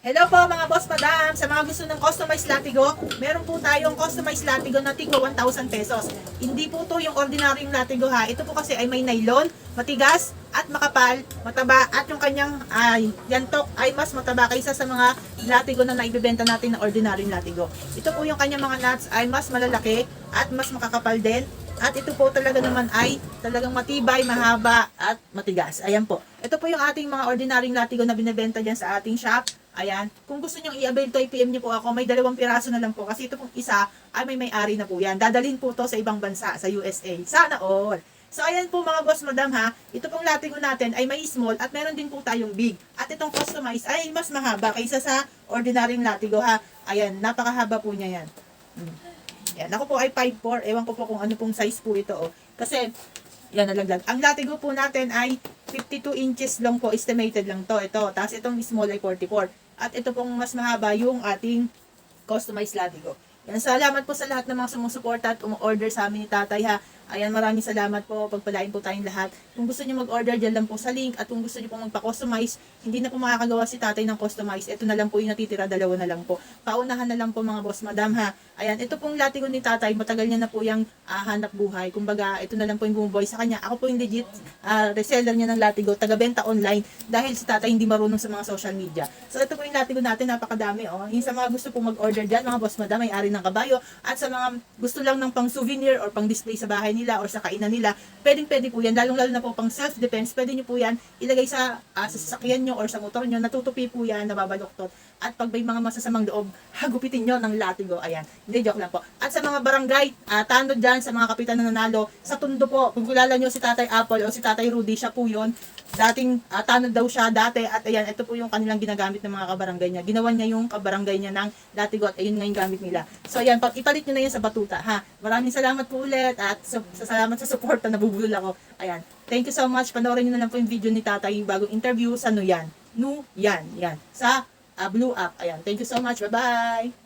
Hello po mga boss madam, sa mga gusto ng customized latigo, meron po tayong customized latigo na tigwa 1,000 pesos. Hindi po to yung ordinaryong latigo ha. Ito po kasi ay may nylon, matigas at makapal, mataba at yung kanyang yantok ay mas mataba kaysa sa mga latigo na naibibenta natin na ordinaryong latigo. Ito po yung kanyang mga nuts ay mas malalaki at mas makakapal din. At ito po talaga naman ay talagang matibay, mahaba at matigas. Ayan po. Ito po yung ating mga ordinaryong latigo na binibenta dyan sa ating shop. Ayan. Kung gusto nyo i-avail to, i-PM nyo po ako. May 2 piraso na lang po. Kasi ito pong isa ay may-ari na po yan. Dadalhin po to sa ibang bansa, sa USA. Sana all. So ayan po mga boss madam ha. Ito pong latigo natin ay may small at meron din po tayong big. At itong customized ay mas mahaba kaysa sa ordinaryong latigo ha. Ayan, napakahaba po niya yan. Yan, ako po ay 5'4". Ewan ko po kung ano pong size po ito. Oh. Kasi, yan nalaglag. Ang latigo po natin ay 52 inches long po. Estimated lang to. Ito. Tapos itong small ay 44. At ito pong mas mahaba yung ating customized latigo. Yan, salamat po sa lahat ng mga sumusuporta at umu-order sa amin ni tatay ha. Ayan, maraming salamat po. Pagpalain po tayong lahat. Kung gusto niyo mag-order, dyan lang po sa link. At kung gusto niyo po magpa-customize, hindi na po makakagawa si tatay ng customize. Ito na lang po yung natitira, 2 na lang po. Paunahan na lang po mga boss madam ha. Ayan, ito pong latigo ni tatay, matagal niya na po yung hanap buhay. Kumbaga, ito na lang po yung bumubuhay sa kanya. Ako po yung legit reseller niya ng latigo, taga-benta online. Dahil si tatay hindi marunong sa mga social media. So ito po yung latigo natin, napakadami. Oh. Yung sa mga gusto po mag-order dyan, mga boss madam, may ari ng kabayo. At sa mga gusto lang ng pang souvenir or pang display sa bahay nila or sa kainan nila, pwede po yan, lalong-lalo na po pang self-defense, pwede nyo po yan ilagay sa sasakyan nyo or sa motor nyo, natutupi po yan, nababaluktot. At pag may mga masasamang loob, hagupitin nyo ng latigo. Ayan, hindi, joke lang po. At sa mga barangay, tanod dyan, sa mga kapitan na nanalo, sa Tondo po, kung kilala nyo si Tatay Apple o si Tatay Rudy, siya po yun. Dating tanod daw siya dati, at ayan, ito po yung kanilang ginagamit ng mga kabarangay niya. Ginawa niya yung kabarangay niya ng latigo at ayun nga yung gamit nila. So ayan, ipalit nyo na yan sa batuta ha. Maraming salamat po ulit at salamat sa support na nabubulol ako. Ayan, thank you so much. Panoorin nyo na lang po yung video ni tatay, yung bagong interview sa Nuyan. Nuyan, yan. Sa Blue App. Ayan, thank you so much. Bye-bye!